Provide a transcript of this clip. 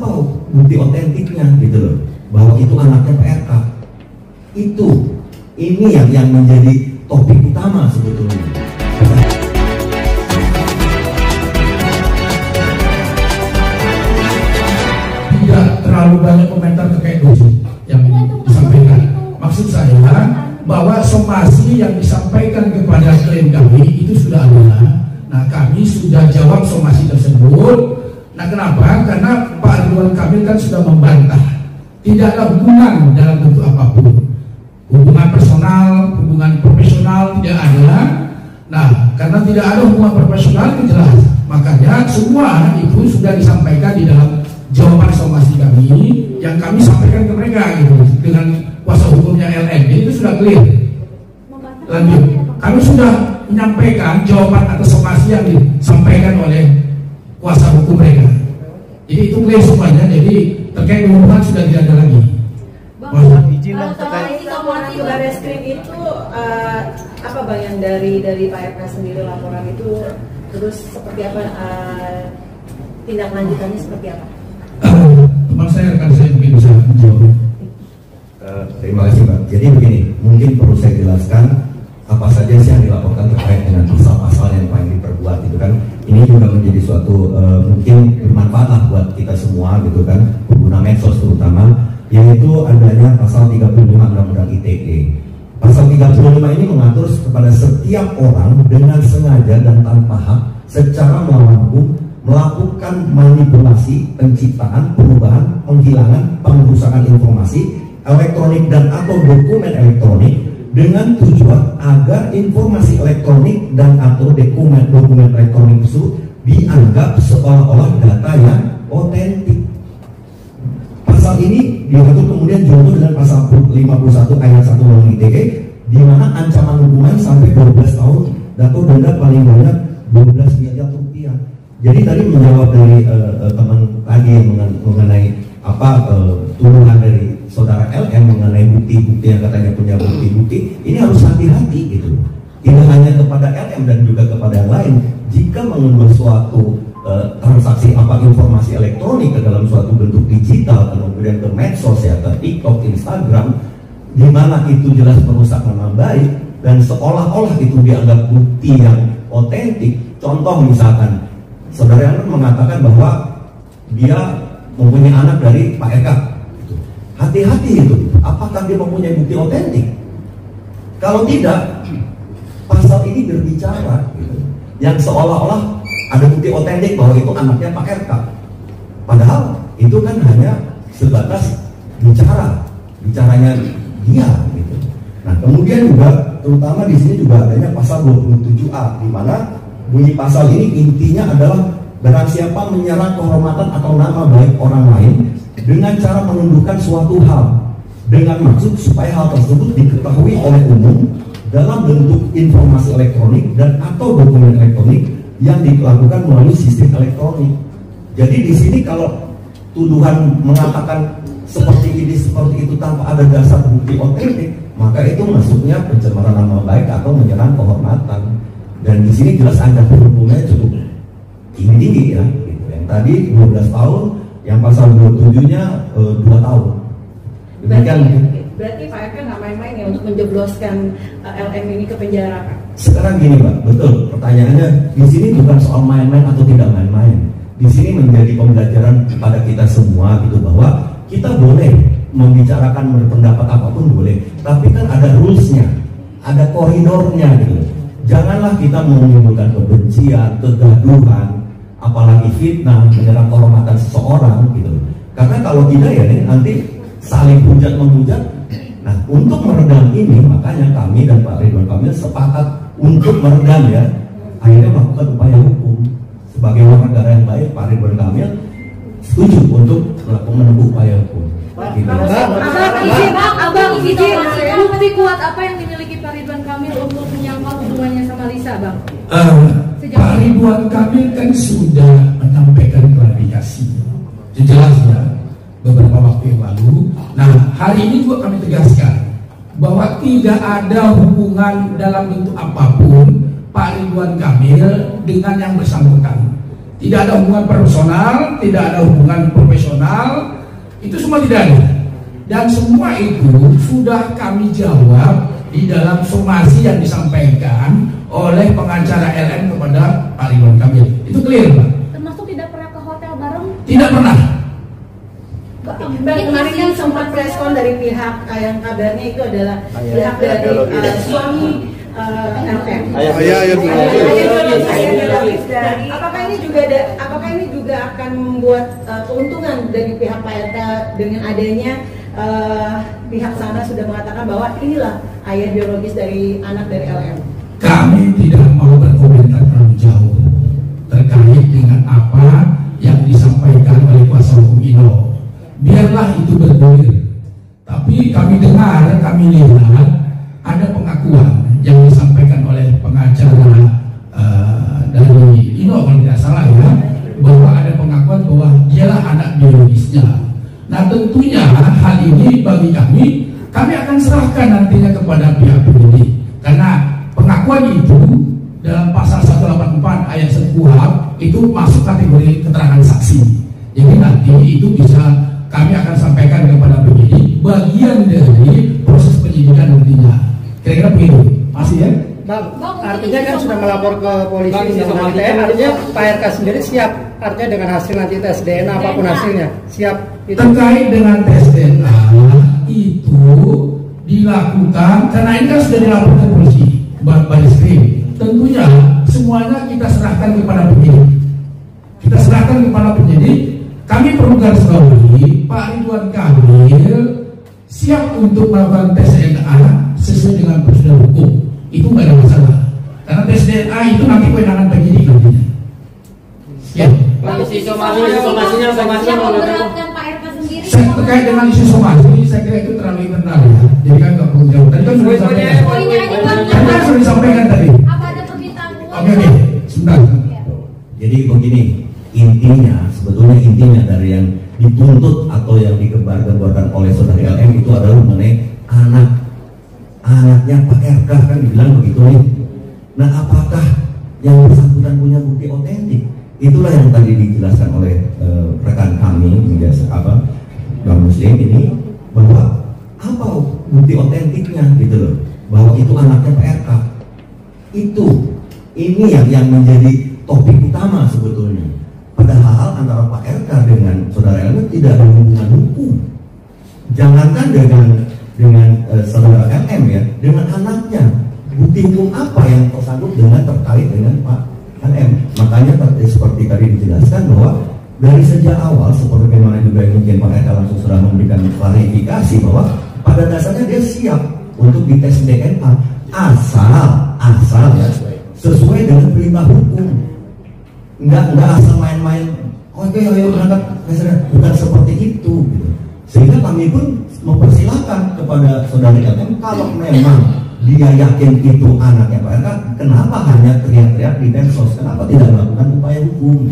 apa bukti otentiknya gitu loh, bahwa itu anaknya PRK. Ini yang menjadi topik utama sebetulnya. Tidak terlalu banyak komentar terkait dosis yang disampaikan. Maksud saya bahwa somasi yang disampaikan kepada klien kami itu sudah ada. Nah, kami sudah jawab somasi tersebut. Nah, kenapa? Karena Pak Ridwan Kamil kan sudah membantah tidak ada hubungan dalam bentuk apapun, hubungan personal, hubungan profesional tidak ada. Nah, karena tidak ada hubungan profesional itu jelas, makanya semua itu sudah disampaikan di dalam jawaban somasi kami yang kami sampaikan ke mereka gitu, dengan kuasa hukumnya LN. Jadi itu sudah clear. Lanjut, kami sudah menyampaikan jawaban atas somasi yang disampaikan oleh kuasa hukum mereka. Jadi itu clear semuanya. Jadi terkait hubungan sudah tidak ada lagi. Bang, izin bang terkait somasi Barreskrim itu apa bang yang dari Pak RK sendiri laporan itu, terus seperti apa tindak lanjutannya seperti apa? Teman saya rekan saya mungkin bisa menjawab. Terima kasih Pak. Jadi begini, mungkin perlu saya jelaskan apa saja sih yang dilaporkan terkait dengan pasal-pasal yang paling diperbuat itu kan. Ini juga menjadi suatu mungkin bermanfaat lah buat kita semua gitu kan, pengguna medsos terutama, yaitu adanya pasal 35 Undang-Undang ITE. Pasal 35 ini mengatur kepada setiap orang dengan sengaja dan tanpa hak secara melawan hukum melakukan manipulasi, penciptaan, perubahan, penghilangan, pengrusakan informasi elektronik dan atau dokumen elektronik dengan tujuan agar informasi elektronik dan atau dokumen elektronik itu dianggap seolah-olah data yang otentik. Pasal ini diatur kemudian junto dengan pasal 51 ayat 1 Undang-Undang ITE, di mana ancaman hukuman sampai 12 tahun atau denda paling banyak 12 miliar rupiah. Jadi tadi menjawab dari teman tadi mengenai tuduhan dari saudara LM mengenai bukti-bukti yang katanya punya bukti-bukti, ini harus hati-hati gitu. Tidak hanya kepada LM dan juga kepada yang lain. Jika mengunduh suatu transaksi informasi elektronik ke dalam suatu bentuk digital, kemudian ke medsos ya, ke TikTok, Instagram, di mana itu jelas merusak nama baik dan seolah-olah itu dianggap bukti yang otentik. Contoh misalkan, saudara yang mengatakan bahwa dia mempunyai anak dari Pak RK. Hati-hati itu, apakah dia mempunyai bukti otentik? Kalau tidak, pasal ini berbicara gitu, yang seolah-olah ada bukti otentik bahwa itu anaknya Pak RK. Padahal itu kan hanya sebatas bicaranya dia gitu. Nah, kemudian juga terutama di sini juga adanya pasal 27A, di mana bunyi pasal ini intinya adalah barang siapa menyerang kehormatan atau nama baik orang lain dengan cara menundukkan suatu hal dengan maksud supaya hal tersebut diketahui oleh umum dalam bentuk informasi elektronik dan atau dokumen elektronik yang dilakukan melalui sistem elektronik. Jadi di sini kalau tuduhan mengatakan seperti itu tanpa ada dasar bukti otentik, maka itu masuknya pencemaran nama baik atau menyerang kehormatan. Dan di sini jelas ancaman hukumnya cukup tinggi ya. Gitu. Yang tadi 12 tahun, yang pasal 27-nya 2 tahun. Berarti Pak RK nggak main-main ya untuk menjebloskan LM ini ke penjara, Pak? Sekarang gini Pak, betul. Pertanyaannya di sini bukan soal main-main atau tidak main-main. Di sini menjadi pembelajaran kepada kita semua gitu, bahwa kita boleh membicarakan berpendapat apapun boleh, tapi kan ada rules-nya, ada koridornya gitu. Janganlah kita menimbulkan kebencian, kegaduhan, apalagi fitnah, menyerang kehormatan seseorang gitu. Karena kalau tidak ya nanti saling hujat menghujat. Nah, untuk meredam ini makanya kami dan Pak Ridwan Kamil sepakat untuk meredam ya, akhirnya melakukan upaya hukum. Sebagai warga negara yang baik, Pak Ridwan Kamil setuju untuk menempuh upaya hukum. Abang, bukti kuat apa yang dimiliki Pak Ridwan Kamil untuk menyangkal hubungannya sama Lisa, Bang? Pak Ridwan Kamil kan sudah menyampaikan klarifikasi jelasnya beberapa waktu yang lalu. Nah, hari ini juga kami tegaskan bahwa tidak ada hubungan dalam bentuk apapun Pak Ridwan Kamil dengan yang bersangkutan. Tidak ada hubungan personal, tidak ada hubungan profesional, Itu semua tidak ada. Dan semua itu sudah kami jawab di dalam somasi yang disampaikan oleh pengacara LM kepada Pak Ridwan Kamil. Itu clear, Pak. Termasuk tidak pernah ke hotel bareng? Tidak pernah. Bang, kemarin kan sempat preskon dari pihak yang kabarnya itu adalah pihak dari suami LM. Apakah ini juga akan membuat keuntungan dari pihak Pak RK dengan adanya pihak sana sudah mengatakan bahwa inilah ayah biologis dari anak dari LM? Kami tidak mau berkomentar terlalu jauh terkait dengan apa yang disampaikan oleh kuasa hukum Ino. Biarlah itu bergulir. Tapi kami dengar, kami lihat ada pengakuan yang disampaikan oleh pengacara dari Ino kalau tidak salah ya, bahwa ada pengakuan bahwa dialah anak biologisnya. Nah tentunya hal ini bagi kami akan serahkan nantinya kepada pihak penyidik, karena pengakuan itu dalam pasal 184 ayat 1 KUHP itu masuk kategori keterangan saksi. Jadi nanti itu bisa kami akan sampaikan kepada penyidik bagian dari proses penyidikan nantinya. Kira-kira begitu, masih ya? Bang, artinya kan sudah melapor ke polisi sama ITE, artinya Pak RK sendiri siap, artinya dengan hasil nanti tes DNA apapun hasilnya, siap. Itu. Terkait dengan tes DNA itu dilakukan, karena ini kan sudah dilaporkan ke polisi, Barreskrim. Tentunya semuanya kita serahkan kepada penyidik. Kita serahkan kepada penyidik. Kami perlu garis bawahi, Pak Ridwan Kamil siap untuk melakukan tes DNA sesuai dengan prosedur hukum. Itu nggak ada masalah. Karena tes DNA itu nanti kewenangan penyidik nantinya. Ya. Somasinya memberatkan Pak RK sendiri. Terkait dengan isu somasi, saya kira itu terlalu internal ya. Jadi kan nggak perlu jauh. Tadi kan sudah disampaikan. Tadi. Apa ada permintaan uang? Oke, sebentar. Jadi begini, sebetulnya intinya dari yang dituntut atau yang digembar-gemborkan oleh saudari LM itu adalah mengenai anaknya Pak RK, kan dibilang begitu nih. Nah, apakah yang bersangkutan punya bukti otentik? Itulah yang tadi dijelaskan oleh rekan kami, Bang Muslim ini, bahwa apa bukti otentiknya gitu loh, bahwa itu anaknya Pak RK. Ini yang menjadi topik utama sebetulnya. Padahal antara Pak RK dengan saudara LM tidak ada hubungan hukum. Jangankan dengan saudara LM ya, dengan anaknya. Bukti hukum apa yang tersangkut dengan terkait dengan Pak LM? Makanya seperti tadi dijelaskan bahwa dari sejak awal, seperti bagaimana juga mungkin Pak RK langsung sudah memberikan klarifikasi bahwa pada dasarnya dia siap untuk dites DNA asal ya sesuai dengan perintah hukum. Enggak asal main-main. Oke, ayo berangkat. Bukan seperti itu. Sehingga kami pun mempersilahkan kepada saudari LM, kalau memang dia yakin itu anaknya Pak RK, kenapa hanya teriak-teriak di medsos? Kenapa tidak melakukan upaya hukum?